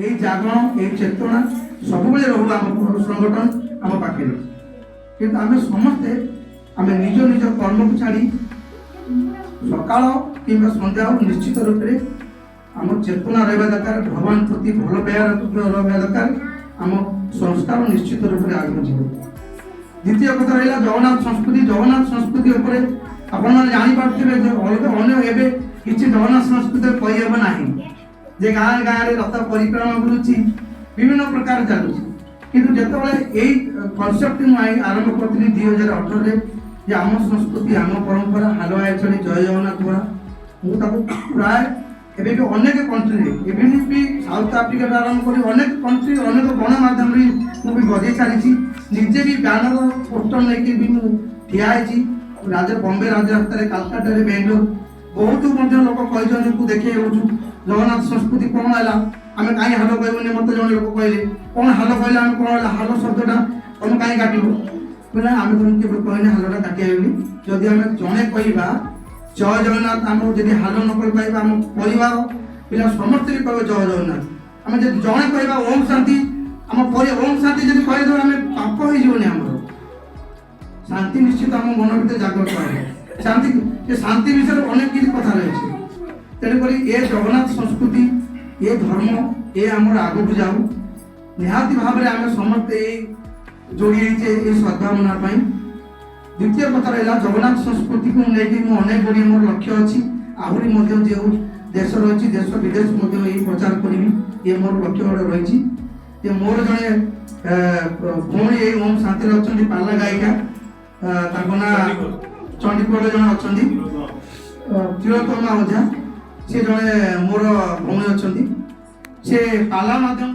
এই জাগরণ এই চেতনা ସବୁବେଳେ ରହୁ ଆମ ସଂଗଠନ ଆମ ପାଖରେ। କିନ୍ତୁ ଆମେ ସମସ୍ତେ ଆମେ ନିଜ ନିଜ କର୍ମକୁ ଛାଡ଼ି ସକାଳ କିମ୍ବା ସନ୍ଧ୍ୟା ନିଶ୍ଚିତ ରୂପରେ ଆମ ଚେତନା ରହିବା ଦରକାର, ଭଗବାନ ପ୍ରତି ଭଲ ପାଇବା ରହିବା ଦରକାର, ଆମ ସଂସ୍କାର ନିଶ୍ଚିତ ରୂପରେ ଆଗକୁ ଯିବ। ଦ୍ୱିତୀୟ କଥା ରହିଲା ଜଗନ୍ନାଥ ସଂସ୍କୃତି ଉପରେ ଆପଣମାନେ ଜାଣିପାରୁଥିବେ ଯେ ଅନ୍ୟ ଏବେ କିଛି ଜଗନ୍ନାଥ ସଂସ୍କୃତି କହିହେବ ନାହିଁ ଯେ ଗାଁରେ ରଥ ପରିକ୍ରମା ବୁଲୁଛି, ବିଭିନ୍ନ ପ୍ରକାର ଚାଲୁଛି। କିନ୍ତୁ ଯେତେବେଳେ ଏଇ କନସେପ୍ଟ ମୁଁ ଆରମ୍ଭ କରିଥିଲି 2018ରେ ଯେ ଆମ ସଂସ୍କୃତି ଆମ ପରମ୍ପରା ହାଲୁଆ ଏଚଡ଼ି ଜୟ ଜଗନ୍ନାଥ ବଳା, ମୁଁ ତାକୁ ପ୍ରାୟ ଏବେ ବି ଅନେକ କଣ୍ଟ୍ରିରେ ଇଭିନ୍ ବି ସାଉଥ ଆଫ୍ରିକାରୁ ଆରମ୍ଭ କରି ଅନେକ କଣ୍ଟ୍ରି ଅନେକ ଗଣମାଧ୍ୟମରେ ମୁଁ ବି ବଜେଇ ଚାଲିଛି। ନିଜେ ବି ବ୍ୟାନର ପୋଷ୍ଟର ନେଇକି ବି ମୁଁ ଠିଆ ହେଇଛି ବମ୍ବେ ରାଜରାସ୍ତାରେ, କାଲକାଟାରେ, ବେଙ୍ଗଲୋର। ବହୁତ ମଧ୍ୟ ଲୋକ କହିଛନ୍ତି ତୁ ଦେଖେଇ ହେଉଛୁ ଜଗନ୍ନାଥ ସଂସ୍କୃତି କ'ଣ ହେଲା, ଆମେ କାହିଁ ହାଲ କହିବୁନି। ମୋତେ ଜଣେ ଲୋକ କହିଲେ କ'ଣ ହାଲ କହିଲେ, ଆମେ କ'ଣ ହେଲା ହାଲ ଶବ୍ଦଟା ତମେ କାହିଁ କାଟିବୁ? ବୋଲେ ଆମେ ତମକୁ କେବେ କହିଲେ ହାଲଟା କାଟିବାନି। ଯଦି ଆମେ ଜଣେ କହିବା ଜୟ ଜଗନ୍ନାଥ, ଆମକୁ ଯଦି ହାଲ ନ କହିପାରିବା ଆମ ପରିବାର ପିଲା ସମସ୍ତେ ବି କହିବେ ଜୟ ଜଗନ୍ନାଥ। ଆମେ ଯଦି ଜଣେ କହିବା ଓମ୍ ଶାନ୍ତି, ଆମ ଓମ୍ ଶାନ୍ତି ଯଦି କହିଦେବା ଆମେ ପାପ ହେଇଯିବନି। ଆମର ଶାନ୍ତି ନିଶ୍ଚିତ ଆମ ମନ ଭିତରେ ଜାଗ୍ରତ ହେବ। ଶାନ୍ତି ବିଷୟରେ ଅନେକ କିଛି କଥା ରହିଛି। ତେଣୁକରି ଏ ଜଗନ୍ନାଥ ସଂସ୍କୃତି ଏ ଧର୍ମ ଏ ଆମର ଆଗକୁ ଯାଉ। ନିହାତି ଭାବରେ ଆମେ ସମସ୍ତେ ଯୋଡ଼ି ହେଇଛେ ଏ ସଦ୍ଭାବନା ପାଇଁ। ଦ୍ୱିତୀୟ କଥା ରହିଲା ଜଗନ୍ନାଥ ସଂସ୍କୃତିକୁ ନେଇକି ମୁଁ ଅନେକ ଗୁଡ଼ିଏ ମୋର ଲକ୍ଷ୍ୟ ଅଛି। ଆହୁରି ମଧ୍ୟ ଯେଉଁ ଦେଶ ରହିଛି ଦେଶ ବିଦେଶ ମଧ୍ୟ ଏଇ ପ୍ରଚାର କରିବି, ଏ ମୋର ଲକ୍ଷ୍ୟ ଗୋଟେ ରହିଛି। ଯେ ମୋର ଜଣେ ଭଉଣୀ ଏଇ ଓମ୍ ଶାନ୍ତିରେ ଅଛନ୍ତି, ପାଲା ଗାୟିକା, ତାଙ୍କ ନାଁ ଚଣ୍ଡିଖୋଲରେ ଜଣେ ଅଛନ୍ତି ତିଳୋତ୍ତମା ଓଝା, ସେ ଜଣେ ମୋର ଭଉଣୀ ଅଛନ୍ତି। ସେ ପାଲା ମାଧ୍ୟମ